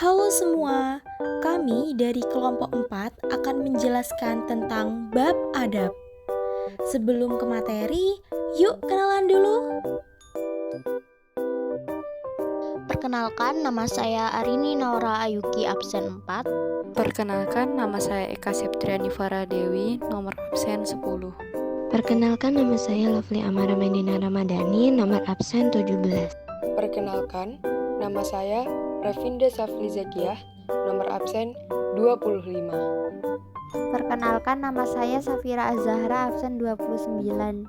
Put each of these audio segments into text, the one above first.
Halo semua, kami dari kelompok 4 akan menjelaskan tentang bab adab. Sebelum ke materi, yuk kenalan dulu. Perkenalkan, nama saya Arini Naura Ayuki, absen 4. Perkenalkan, nama saya Eka Septriani Farah Dewi, nomor absen 10. Perkenalkan, nama saya Lovely Amara Medina Ramadhani, nomor absen 17. Perkenalkan, nama saya Rafinda Safli Zakiah, nomor absen 25. Perkenalkan, nama saya Safira Azahra, absen 29.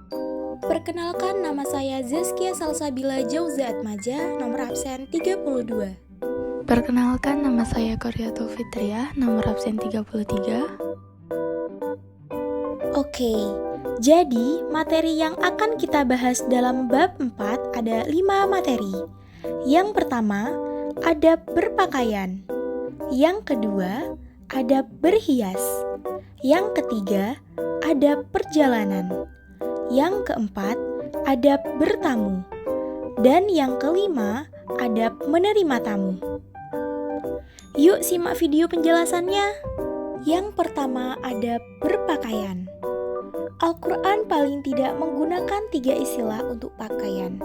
Perkenalkan, nama saya Zaskia Salsabila Jauza Atmaja, nomor absen 32. Perkenalkan, nama saya Koryatul Fitriah, nomor absen 33. Oke, jadi materi yang akan kita bahas dalam bab 4 ada 5 materi. Yang pertama, adab berpakaian. Yang kedua, adab berhias. Yang ketiga, adab perjalanan. Yang keempat, adab bertamu. Dan yang kelima, adab menerima tamu. Yuk simak video penjelasannya. Yang pertama, adab berpakaian. Al-Quran paling tidak menggunakan 3 istilah untuk pakaian.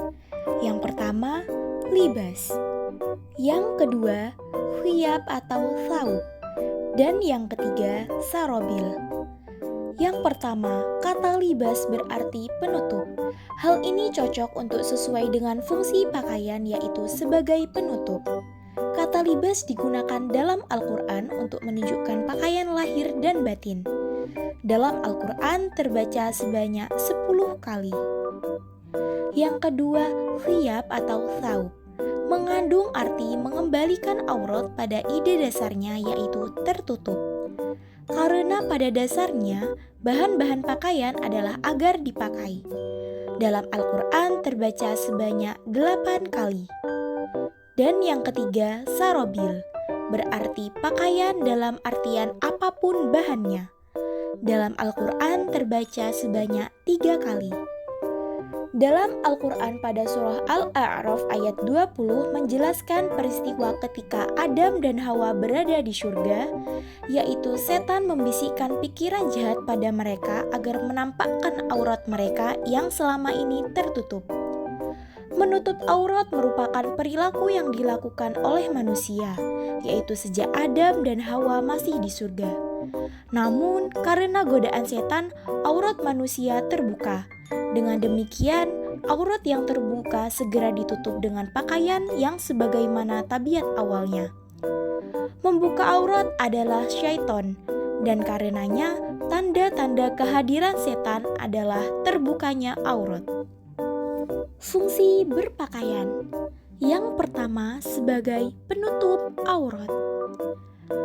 Yang pertama, libas. Yang kedua, khiyab atau thawb. Dan yang ketiga, sarobil. Yang pertama, kata libas berarti penutup. Hal ini cocok untuk sesuai dengan fungsi pakaian, yaitu sebagai penutup. Kata libas digunakan dalam Al-Quran untuk menunjukkan pakaian lahir dan batin. Dalam Al-Quran terbaca sebanyak 10 kali. Yang kedua, khiyab atau thawb, mengandung arti mengembalikan aurat pada ide dasarnya, yaitu tertutup. Karena pada dasarnya, bahan-bahan pakaian adalah agar dipakai. Dalam Al-Quran terbaca sebanyak 8 kali. Dan yang ketiga, sarobil, berarti pakaian dalam artian apapun bahannya. Dalam Al-Quran terbaca sebanyak 3 kali. Dalam Al-Quran pada surah Al-A'raf ayat 20 menjelaskan peristiwa ketika Adam dan Hawa berada di surga, yaitu setan membisikkan pikiran jahat pada mereka agar menampakkan aurat mereka yang selama ini tertutup. Menutup aurat merupakan perilaku yang dilakukan oleh manusia, yaitu sejak Adam dan Hawa masih di surga. Namun, karena godaan setan, aurat manusia terbuka. Dengan demikian, aurat yang terbuka segera ditutup dengan pakaian yang sebagaimana tabiat awalnya. Membuka aurat adalah syaiton, dan karenanya tanda-tanda kehadiran setan adalah terbukanya aurat. Fungsi berpakaian. Yang pertama, sebagai penutup aurat.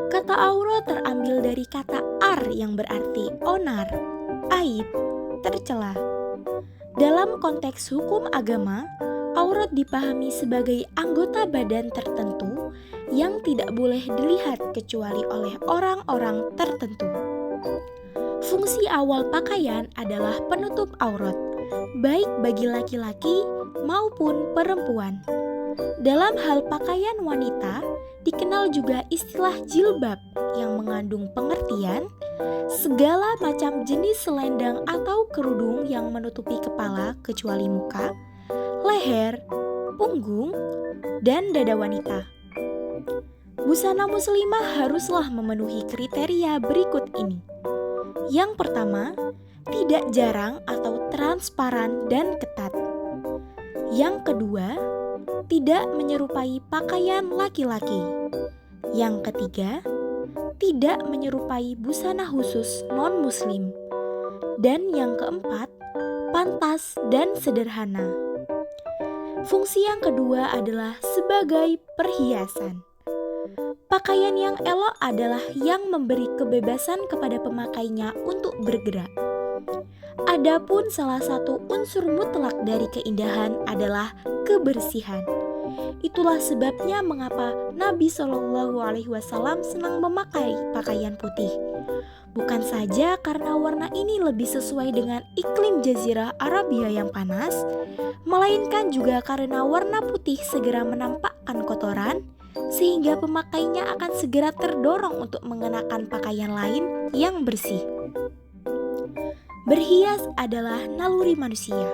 Kata aurat terambil dari kata ar yang berarti onar, aib, tercela. Dalam konteks hukum agama, aurat dipahami sebagai anggota badan tertentu yang tidak boleh dilihat kecuali oleh orang-orang tertentu. Fungsi awal pakaian adalah penutup aurat, baik bagi laki-laki maupun perempuan. Dalam hal pakaian wanita, dikenal juga istilah jilbab yang mengandung pengertian segala macam jenis selendang atau kerudung yang menutupi kepala kecuali muka, leher, punggung, dan dada wanita. Busana muslimah haruslah memenuhi kriteria berikut ini. Yang pertama, tidak jarang atau transparan dan ketat. Yang kedua, tidak menyerupai pakaian laki-laki. Yang ketiga, tidak menyerupai busana khusus non-muslim. Dan yang keempat, pantas dan sederhana. Fungsi yang kedua adalah sebagai perhiasan. Pakaian yang elok adalah yang memberi kebebasan kepada pemakainya untuk bergerak. Adapun salah satu unsur mutlak dari keindahan adalah kebersihan. Itulah sebabnya mengapa Nabi Shallallahu Alaihi Wasallam senang memakai pakaian putih. Bukan saja karena warna ini lebih sesuai dengan iklim Jazirah Arabia yang panas, melainkan juga karena warna putih segera menampakkan kotoran, sehingga pemakainya akan segera terdorong untuk mengenakan pakaian lain yang bersih. Berhias adalah naluri manusia.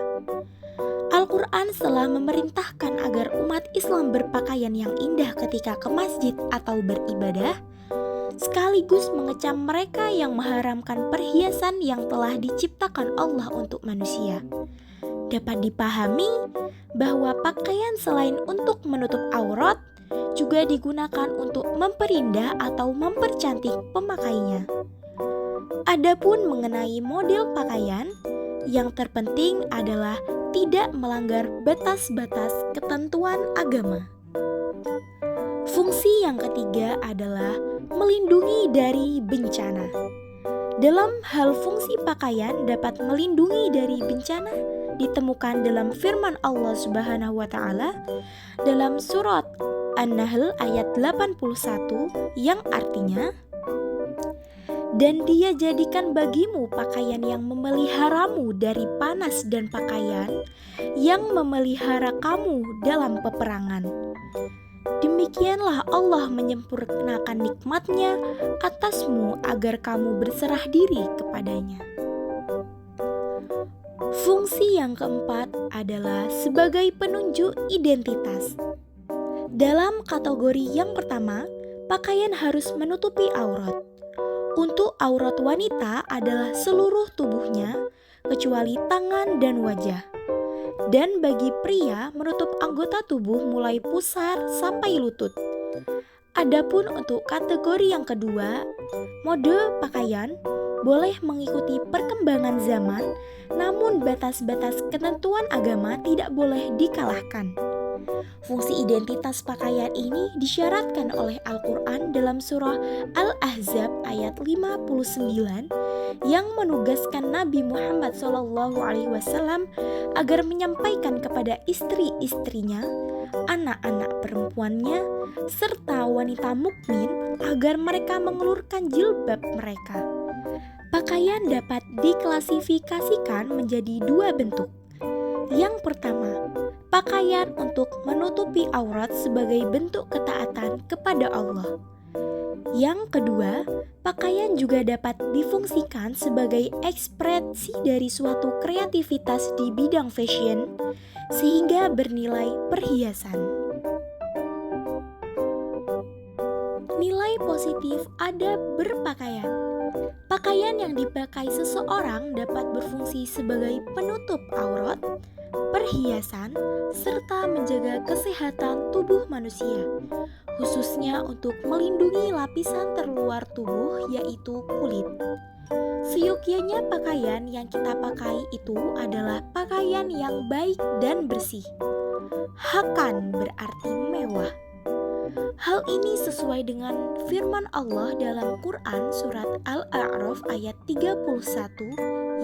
Al-Quran telah memerintahkan agar umat Islam berpakaian yang indah ketika ke masjid atau beribadah, sekaligus mengecam mereka yang mengharamkan perhiasan yang telah diciptakan Allah untuk manusia. Dapat dipahami bahwa pakaian selain untuk menutup aurat juga digunakan untuk memperindah atau mempercantik pemakainya. Adapun mengenai model pakaian, yang terpenting adalah tidak melanggar batas-batas ketentuan agama. Fungsi yang ketiga adalah melindungi dari bencana. Dalam hal fungsi pakaian dapat melindungi dari bencana ditemukan dalam firman Allah Subhanahu wa taala dalam surat An-Nahl ayat 81 yang artinya, "Dan Dia jadikan bagimu pakaian yang memeliharamu dari panas dan pakaian yang memelihara kamu dalam peperangan. Demikianlah Allah menyempurnakan nikmat-Nya atasmu agar kamu berserah diri kepadanya." Fungsi yang keempat adalah sebagai penunjuk identitas. Dalam kategori yang pertama, pakaian harus menutupi aurat. Untuk aurat wanita adalah seluruh tubuhnya, kecuali tangan dan wajah. Dan bagi pria menutup anggota tubuh mulai pusar sampai lutut. Adapun untuk kategori yang kedua, mode pakaian boleh mengikuti perkembangan zaman, namun batas-batas ketentuan agama tidak boleh dikalahkan. Fungsi identitas pakaian ini disyaratkan oleh Al-Quran dalam surah Al-Ahzab ayat 59 yang menugaskan Nabi Muhammad SAW agar menyampaikan kepada istri-istrinya, anak-anak perempuannya, serta wanita mukmin agar mereka mengelurkan jilbab mereka. Pakaian dapat diklasifikasikan menjadi dua bentuk. Yang pertama, pakaian untuk menutupi aurat sebagai bentuk ketaatan kepada Allah. Yang kedua, pakaian juga dapat difungsikan sebagai ekspresi dari suatu kreativitas di bidang fashion, sehingga bernilai perhiasan. Nilai positif adab berpakaian. Pakaian yang dipakai seseorang dapat berfungsi sebagai penutup aurat, perhiasan, serta menjaga kesehatan tubuh manusia, khususnya untuk melindungi lapisan terluar tubuh yaitu kulit. Seyogyanya pakaian yang kita pakai itu adalah pakaian yang baik dan bersih. Hakan berarti mewah. Hal ini sesuai dengan firman Allah dalam Quran surat Al-A'raf ayat 31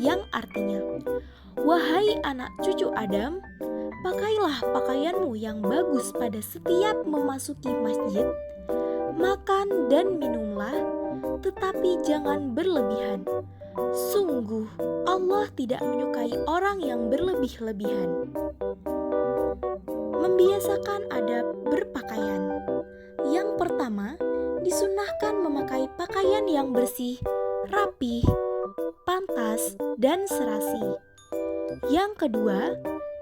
yang artinya, "Wahai anak cucu Adam, pakailah pakaianmu yang bagus pada setiap memasuki masjid, makan dan minumlah, tetapi jangan berlebihan. Sungguh Allah tidak menyukai orang yang berlebih-lebihan." Membiasakan adab berpakaian. Yang pertama, disunahkan memakai pakaian yang bersih, rapih, pantas, dan serasi. Yang kedua,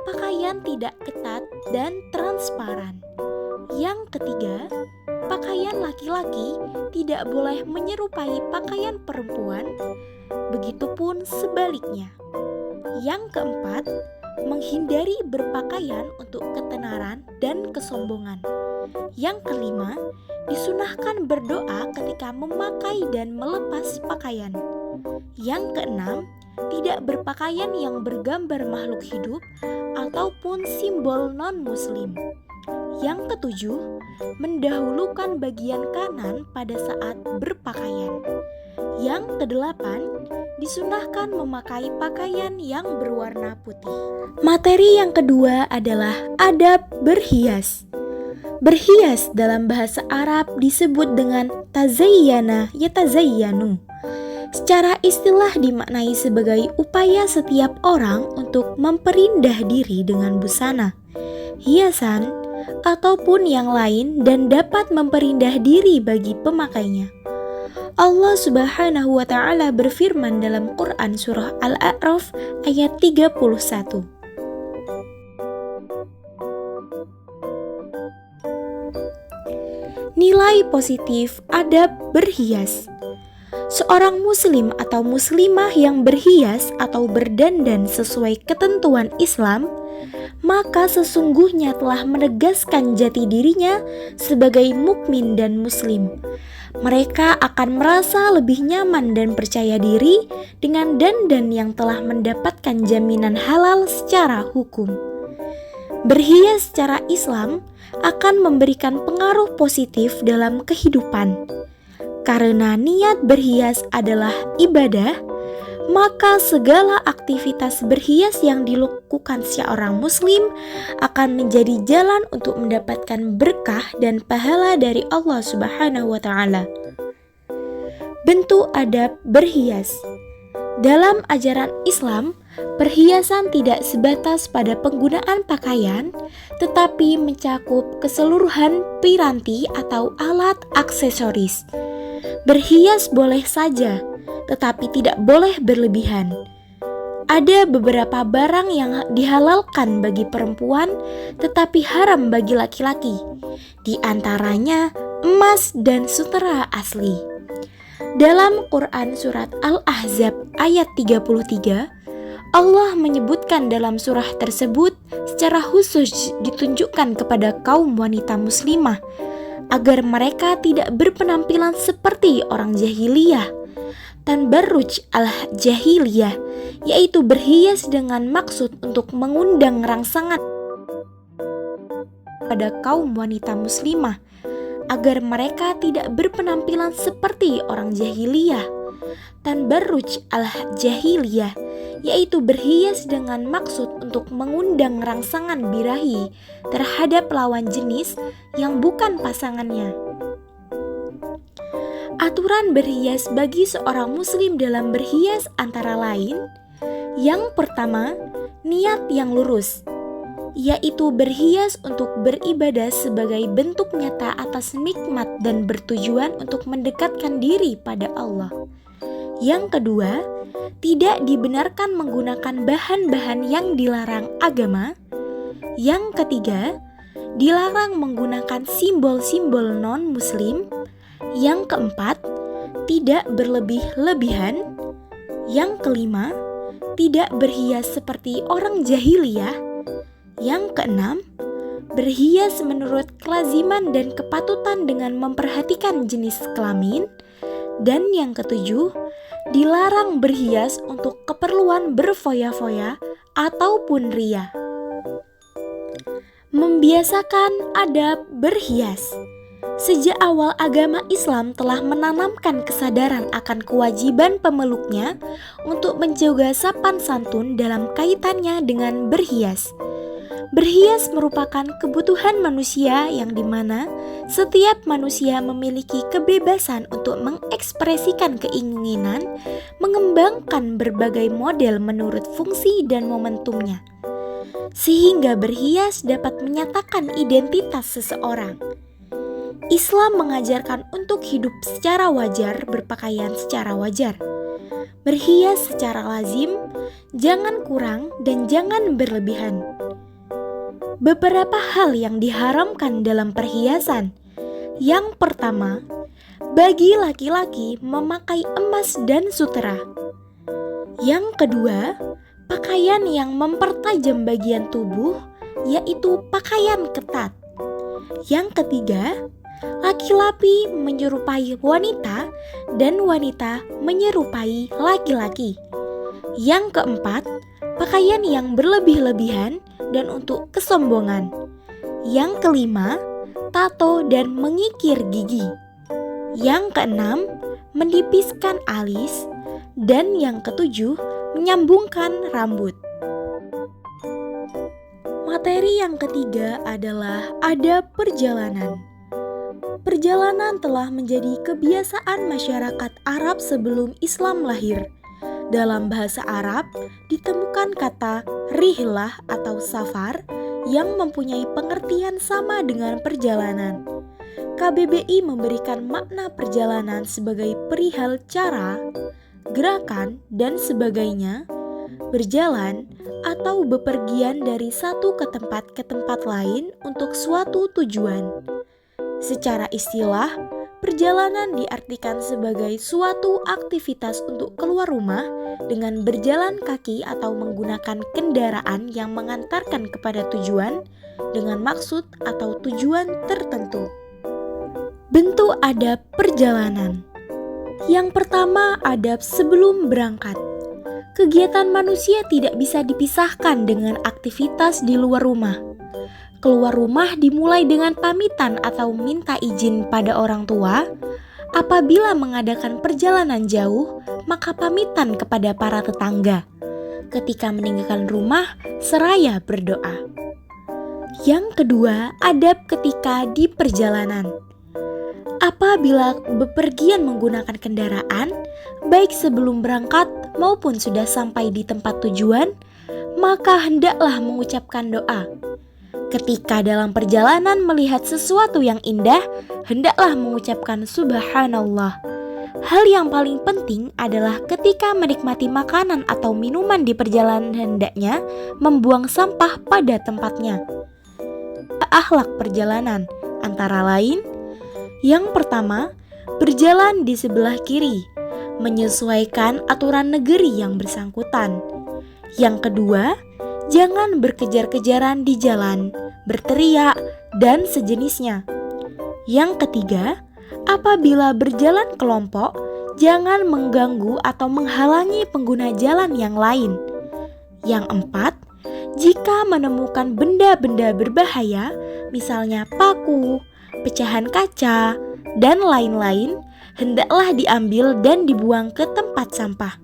pakaian tidak ketat dan transparan. Yang ketiga, pakaian laki-laki tidak boleh menyerupai pakaian perempuan, begitupun sebaliknya. Yang keempat, menghindari berpakaian untuk ketenaran dan kesombongan. Yang kelima, disunahkan berdoa ketika memakai dan melepas pakaian. Yang keenam, tidak berpakaian yang bergambar makhluk hidup ataupun simbol non-muslim. Yang ketujuh, mendahulukan bagian kanan pada saat berpakaian. Yang kedelapan, disunahkan memakai pakaian yang berwarna putih. Materi yang kedua adalah adab berhias. Berhias dalam bahasa Arab disebut dengan tazayyana yatazayyanu. Secara istilah dimaknai sebagai upaya setiap orang untuk memperindah diri dengan busana, hiasan, ataupun yang lain dan dapat memperindah diri bagi pemakainya. Allah Subhanahu wa Ta'ala berfirman dalam Quran Surah Al-A'raf ayat 31. Nilai positif adab berhias. Seorang muslim atau muslimah yang berhias atau berdandan sesuai ketentuan Islam, maka sesungguhnya telah menegaskan jati dirinya sebagai mukmin dan muslim. Mereka akan merasa lebih nyaman dan percaya diri dengan dandan yang telah mendapatkan jaminan halal secara hukum. Berhias secara Islam akan memberikan pengaruh positif dalam kehidupan. Karena niat berhias adalah ibadah, maka segala aktivitas berhias yang dilakukan seorang muslim akan menjadi jalan untuk mendapatkan berkah dan pahala dari Allah Subhanahu wa Ta'ala. Bentuk adab berhias. Dalam ajaran Islam, perhiasan tidak sebatas pada penggunaan pakaian, tetapi mencakup keseluruhan piranti atau alat aksesoris. Berhias boleh saja, tetapi tidak boleh berlebihan. Ada beberapa barang yang dihalalkan bagi perempuan, tetapi haram bagi laki-laki. Di antaranya emas dan sutera asli. Dalam Quran Surat Al-Ahzab ayat 33, Allah menyebutkan dalam surah tersebut secara khusus ditunjukkan kepada kaum wanita muslimah agar mereka tidak berpenampilan seperti orang jahiliyah. Tanbarruj al-jahiliyah, yaitu berhias dengan maksud untuk mengundang rangsangan pada kaum wanita muslimah agar mereka tidak berpenampilan seperti orang jahiliyah. Tanbarruj al-jahiliyah, yaitu berhias dengan maksud untuk mengundang rangsangan birahi terhadap lawan jenis yang bukan pasangannya. Aturan berhias bagi seorang muslim dalam berhias antara lain: yang pertama, niat yang lurus, yaitu berhias untuk beribadah sebagai bentuk nyata atas nikmat dan bertujuan untuk mendekatkan diri pada Allah. Yang kedua, tidak dibenarkan menggunakan bahan-bahan yang dilarang agama. Yang ketiga, dilarang menggunakan simbol-simbol non-muslim. Yang keempat, tidak berlebih-lebihan. Yang kelima, tidak berhias seperti orang jahiliyah. Yang keenam, berhias menurut kelaziman dan kepatutan dengan memperhatikan jenis kelamin. Dan yang ketujuh, dilarang berhias untuk keperluan berfoya-foya ataupun ria. Membiasakan adab berhias. Sejak awal agama Islam telah menanamkan kesadaran akan kewajiban pemeluknya untuk menjaga sopan santun dalam kaitannya dengan berhias. Berhias merupakan kebutuhan manusia yang dimana setiap manusia memiliki kebebasan untuk mengekspresikan keinginan, mengembangkan berbagai model menurut fungsi dan momentumnya. Sehingga berhias dapat menyatakan identitas seseorang. Islam mengajarkan untuk hidup secara wajar, berpakaian secara wajar, berhias secara lazim, jangan kurang dan jangan berlebihan. Beberapa hal yang diharamkan dalam perhiasan. Yang pertama, bagi laki-laki memakai emas dan sutera. Yang kedua, pakaian yang mempertajam bagian tubuh, yaitu pakaian ketat. Yang ketiga, laki-laki menyerupai wanita dan wanita menyerupai laki-laki. Yang keempat, pakaian yang berlebih-lebihan dan untuk kesombongan. Yang kelima, tato dan mengikir gigi. Yang keenam, menipiskan alis. Dan yang ketujuh, menyambungkan rambut. Materi yang ketiga adalah adab perjalanan. Perjalanan telah menjadi kebiasaan masyarakat Arab sebelum Islam lahir. Dalam bahasa Arab ditemukan kata rihlah atau safar yang mempunyai pengertian sama dengan perjalanan. KBBI memberikan makna perjalanan sebagai perihal cara, gerakan, dan sebagainya, berjalan atau bepergian dari satu ke tempat lain untuk suatu tujuan. Secara istilah, perjalanan diartikan sebagai suatu aktivitas untuk keluar rumah dengan berjalan kaki atau menggunakan kendaraan yang mengantarkan kepada tujuan dengan maksud atau tujuan tertentu. Bentuk adab perjalanan. Yang pertama, adab sebelum berangkat. Kegiatan manusia tidak bisa dipisahkan dengan aktivitas di luar rumah. Keluar rumah dimulai dengan pamitan atau minta izin pada orang tua. Apabila mengadakan perjalanan jauh, maka pamitan kepada para tetangga. Ketika meninggalkan rumah, seraya berdoa. Yang kedua, adab ketika di perjalanan. Apabila bepergian menggunakan kendaraan, baik sebelum berangkat maupun sudah sampai di tempat tujuan, maka hendaklah mengucapkan doa. Ketika dalam perjalanan melihat sesuatu yang indah, hendaklah mengucapkan subhanallah. Hal yang paling penting adalah ketika menikmati makanan atau minuman di perjalanan hendaknya membuang sampah pada tempatnya. Akhlak perjalanan antara lain, yang pertama, berjalan di sebelah kiri, menyesuaikan aturan negeri yang bersangkutan. Yang kedua, jangan berkejar-kejaran di jalan, berteriak, dan sejenisnya. Yang ketiga, apabila berjalan kelompok, jangan mengganggu atau menghalangi pengguna jalan yang lain. Yang empat, jika menemukan benda-benda berbahaya, misalnya paku, pecahan kaca, dan lain-lain, hendaklah diambil dan dibuang ke tempat sampah.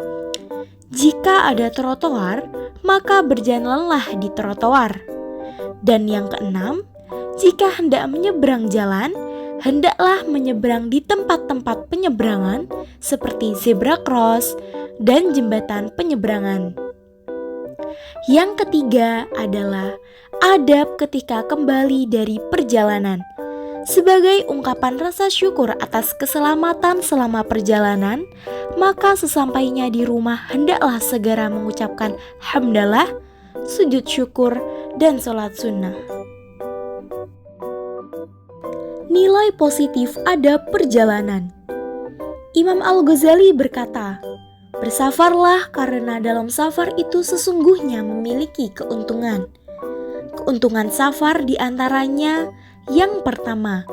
Jika ada trotoar, maka berjalanlah di trotoar. Dan yang keenam, jika hendak menyeberang jalan, hendaklah menyeberang di tempat-tempat penyeberangan seperti zebra cross dan jembatan penyeberangan. Yang ketiga adalah adab ketika kembali dari perjalanan. Sebagai ungkapan rasa syukur atas keselamatan selama perjalanan, maka sesampainya di rumah hendaklah segera mengucapkan hamdalah, sujud syukur, dan sholat sunnah. Nilai positif adab perjalanan. Imam Al-Ghazali berkata, bersafarlah karena dalam safar itu sesungguhnya memiliki keuntungan. Keuntungan safar diantaranya yang pertama,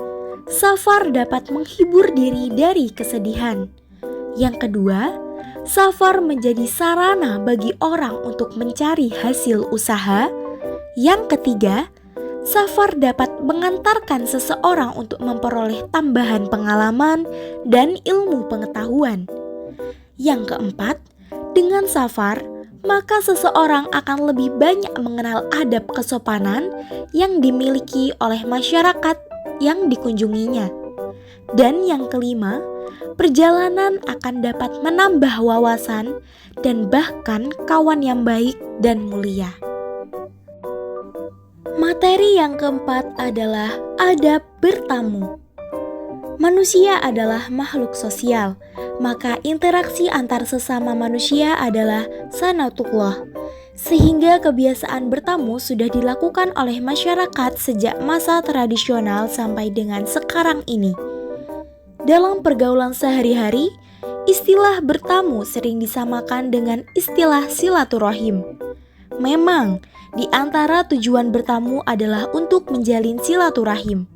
safar dapat menghibur diri dari kesedihan. Yang kedua, safar menjadi sarana bagi orang untuk mencari hasil usaha. Yang ketiga, safar dapat mengantarkan seseorang untuk memperoleh tambahan pengalaman dan ilmu pengetahuan. Yang keempat, dengan safar, maka seseorang akan lebih banyak mengenal adab kesopanan yang dimiliki oleh masyarakat yang dikunjunginya. Dan yang kelima, perjalanan akan dapat menambah wawasan dan bahkan kawan yang baik dan mulia. Materi yang keempat adalah adab bertamu. Manusia adalah makhluk sosial, maka interaksi antar sesama manusia adalah sanatullah. Sehingga kebiasaan bertamu sudah dilakukan oleh masyarakat sejak masa tradisional sampai dengan sekarang ini. Dalam pergaulan sehari-hari, istilah bertamu sering disamakan dengan istilah silaturahim. Memang, di antara tujuan bertamu adalah untuk menjalin silaturahim.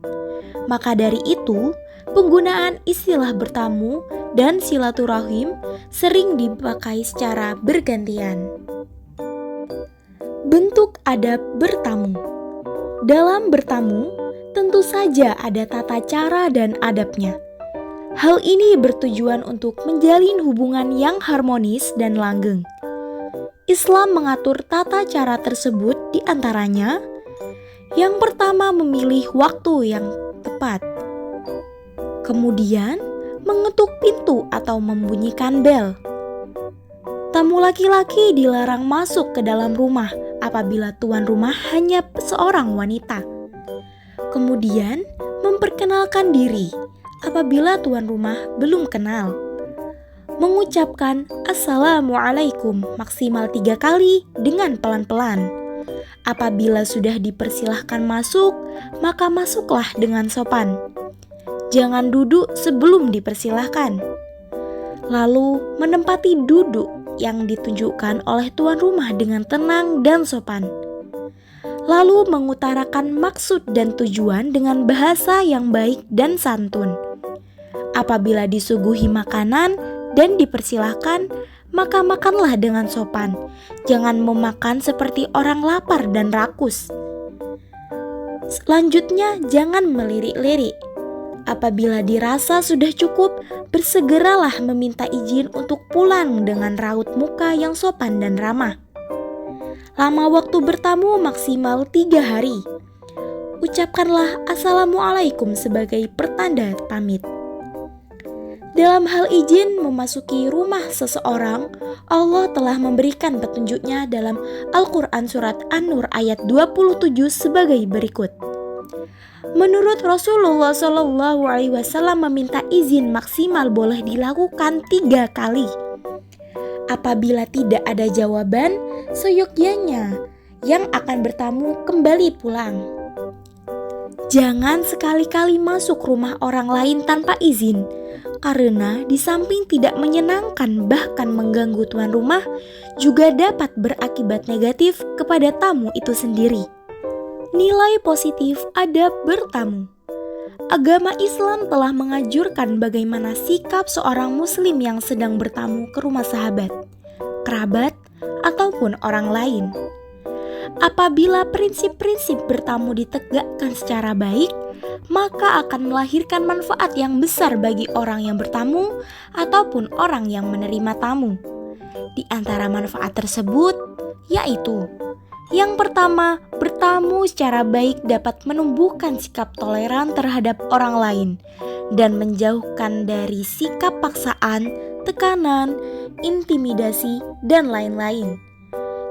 Maka dari itu, penggunaan istilah bertamu dan silaturahim sering dipakai secara bergantian. Bentuk adab bertamu. Dalam bertamu, tentu saja ada tata cara dan adabnya. Hal ini bertujuan untuk menjalin hubungan yang harmonis dan langgeng. Islam mengatur tata cara tersebut di antaranya, yang pertama memilih waktu yang tepat. Kemudian, mengetuk pintu atau membunyikan bel. Tamu laki-laki dilarang masuk ke dalam rumah apabila tuan rumah hanya seorang wanita. Kemudian, memperkenalkan diri apabila tuan rumah belum kenal. Mengucapkan Assalamualaikum maksimal 3 kali dengan pelan-pelan. Apabila sudah dipersilahkan masuk, maka masuklah dengan sopan. Jangan duduk sebelum dipersilahkan. Lalu menempati duduk yang ditunjukkan oleh tuan rumah dengan tenang dan sopan. Lalu mengutarakan maksud dan tujuan dengan bahasa yang baik dan santun. Apabila disuguhi makanan dan dipersilahkan, maka makanlah dengan sopan. Jangan memakan seperti orang lapar dan rakus. Selanjutnya, jangan melirik-lirik. Apabila dirasa sudah cukup, bersegeralah meminta izin untuk pulang dengan raut muka yang sopan dan ramah. Lama waktu bertamu maksimal 3 hari. Ucapkanlah Assalamualaikum sebagai pertanda pamit. Dalam hal izin memasuki rumah seseorang, Allah telah memberikan petunjuknya dalam Al-Quran Surat An-Nur ayat 27 sebagai berikut. Menurut Rasulullah SAW meminta izin maksimal boleh dilakukan 3 kali. Apabila tidak ada jawaban, seyogyanya yang akan bertamu kembali pulang. Jangan sekali-kali masuk rumah orang lain tanpa izin, karena di samping tidak menyenangkan bahkan mengganggu tuan rumah, juga dapat berakibat negatif kepada tamu itu sendiri. Nilai positif adab bertamu. Agama Islam telah mengajurkan bagaimana sikap seorang muslim yang sedang bertamu ke rumah sahabat, kerabat, ataupun orang lain. Apabila prinsip-prinsip bertamu ditegakkan secara baik, maka akan melahirkan manfaat yang besar bagi orang yang bertamu ataupun orang yang menerima tamu. Di antara manfaat tersebut yaitu: yang pertama, bertamu secara baik dapat menumbuhkan sikap toleran terhadap orang lain dan menjauhkan dari sikap paksaan, tekanan, intimidasi, dan lain-lain.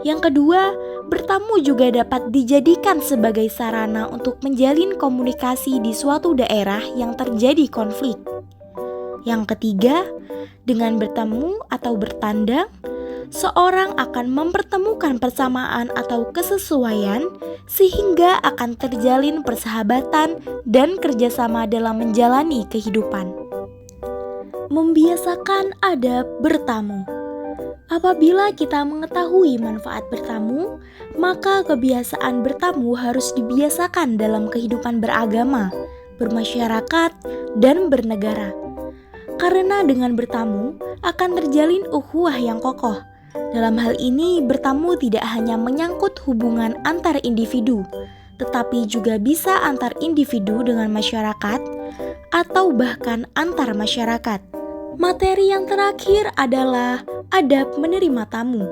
Yang kedua, bertamu juga dapat dijadikan sebagai sarana untuk menjalin komunikasi di suatu daerah yang terjadi konflik. Yang ketiga, dengan bertemu atau bertandang, seorang akan mempertemukan persamaan atau kesesuaian sehingga akan terjalin persahabatan dan kerjasama dalam menjalani kehidupan. Membiasakan adab bertamu. Apabila kita mengetahui manfaat bertamu, maka kebiasaan bertamu harus dibiasakan dalam kehidupan beragama, bermasyarakat, dan bernegara. Karena dengan bertamu akan terjalin ukhuwah yang kokoh. Dalam hal ini, bertamu tidak hanya menyangkut hubungan antar individu, tetapi juga bisa antar individu dengan masyarakat atau bahkan antar masyarakat. Materi yang terakhir adalah adab menerima tamu.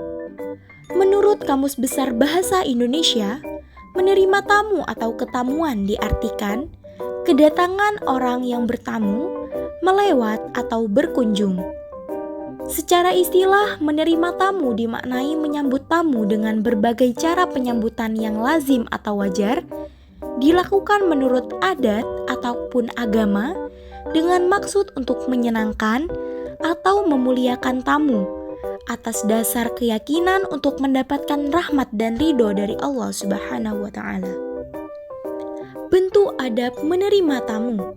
Menurut Kamus Besar Bahasa Indonesia, menerima tamu atau ketamuan diartikan kedatangan orang yang bertamu, melewat atau berkunjung. Secara istilah, menerima tamu dimaknai menyambut tamu dengan berbagai cara penyambutan yang lazim atau wajar, dilakukan menurut adat ataupun agama, dengan maksud untuk menyenangkan atau memuliakan tamu, atas dasar keyakinan untuk mendapatkan rahmat dan ridho dari Allah Subhanahu wa Ta'ala. Bentuk adab menerima tamu.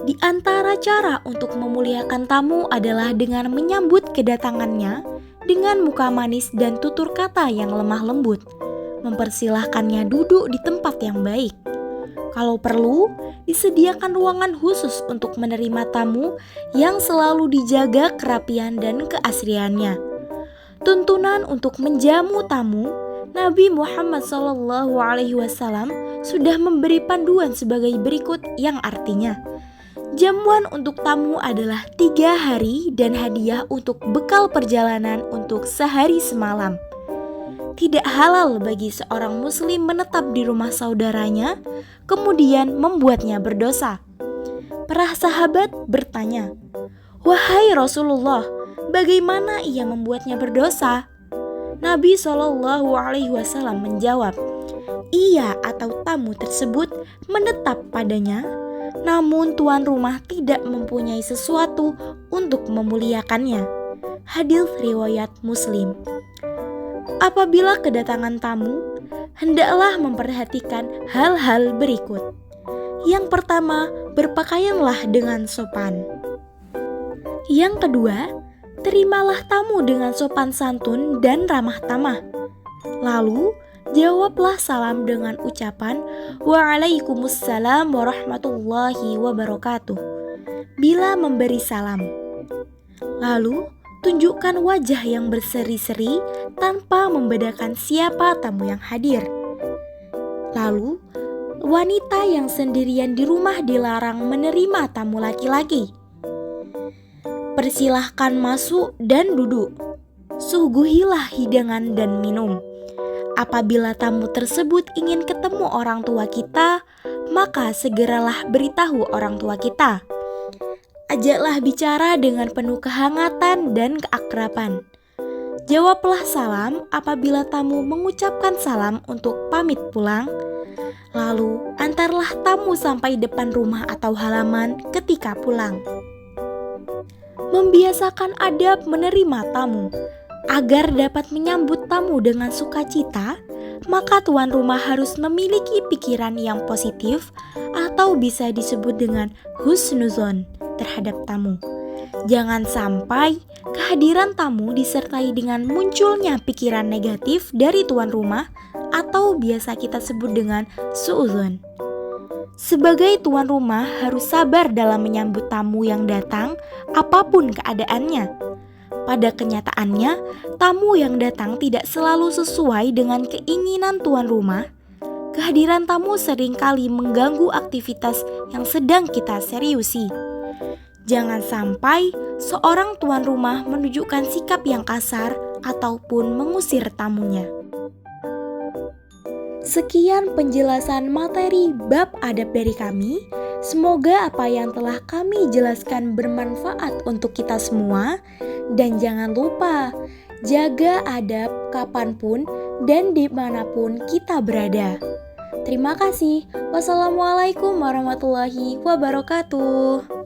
Di antara cara untuk memuliakan tamu adalah dengan menyambut kedatangannya dengan muka manis dan tutur kata yang lemah lembut, mempersilahkannya duduk di tempat yang baik. Kalau perlu, disediakan ruangan khusus untuk menerima tamu yang selalu dijaga kerapian dan keasriannya. Tuntunan untuk menjamu tamu, Nabi Muhammad SAW sudah memberi panduan sebagai berikut yang artinya: jamuan untuk tamu adalah 3 hari dan hadiah untuk bekal perjalanan untuk sehari semalam. Tidak halal bagi seorang muslim menetap di rumah saudaranya, kemudian membuatnya berdosa. Para sahabat bertanya, "Wahai Rasulullah, bagaimana ia membuatnya berdosa?" Nabi Shallallahu Alaihi Wasallam menjawab, ia atau tamu tersebut menetap padanya, namun tuan rumah tidak mempunyai sesuatu untuk memuliakannya. Hadis riwayat Muslim. Apabila kedatangan tamu, hendaklah memperhatikan hal-hal berikut. Yang pertama, berpakaianlah dengan sopan. Yang kedua, terimalah tamu dengan sopan santun dan ramah tamah. Lalu, jawablah salam dengan ucapan Waalaikumsalam warahmatullahi wabarakatuh bila memberi salam. Lalu, tunjukkan wajah yang berseri-seri tanpa membedakan siapa tamu yang hadir. Lalu, wanita yang sendirian di rumah dilarang menerima tamu laki-laki. Persilahkan masuk dan duduk. Suguhilah hidangan dan minum. Apabila tamu tersebut ingin ketemu orang tua kita, maka segeralah beritahu orang tua kita. Ajaklah bicara dengan penuh kehangatan dan keakraban. Jawablah salam apabila tamu mengucapkan salam untuk pamit pulang. Lalu, antarlah tamu sampai depan rumah atau halaman ketika pulang. Membiasakan adab menerima tamu. Agar dapat menyambut tamu dengan sukacita, maka tuan rumah harus memiliki pikiran yang positif atau bisa disebut dengan husnuzon terhadap tamu. Jangan sampai kehadiran tamu disertai dengan munculnya pikiran negatif dari tuan rumah atau biasa kita sebut dengan suudzon. Sebagai tuan rumah harus sabar dalam menyambut tamu yang datang apapun keadaannya. Pada kenyataannya, tamu yang datang tidak selalu sesuai dengan keinginan tuan rumah. Kehadiran tamu seringkali mengganggu aktivitas yang sedang kita seriusi. Jangan sampai seorang tuan rumah menunjukkan sikap yang kasar ataupun mengusir tamunya. Sekian penjelasan materi bab adab dari kami. Semoga apa yang telah kami jelaskan bermanfaat untuk kita semua. Dan jangan lupa, jaga adab kapanpun dan dimanapun kita berada. Terima kasih. Wassalamualaikum warahmatullahi wabarakatuh.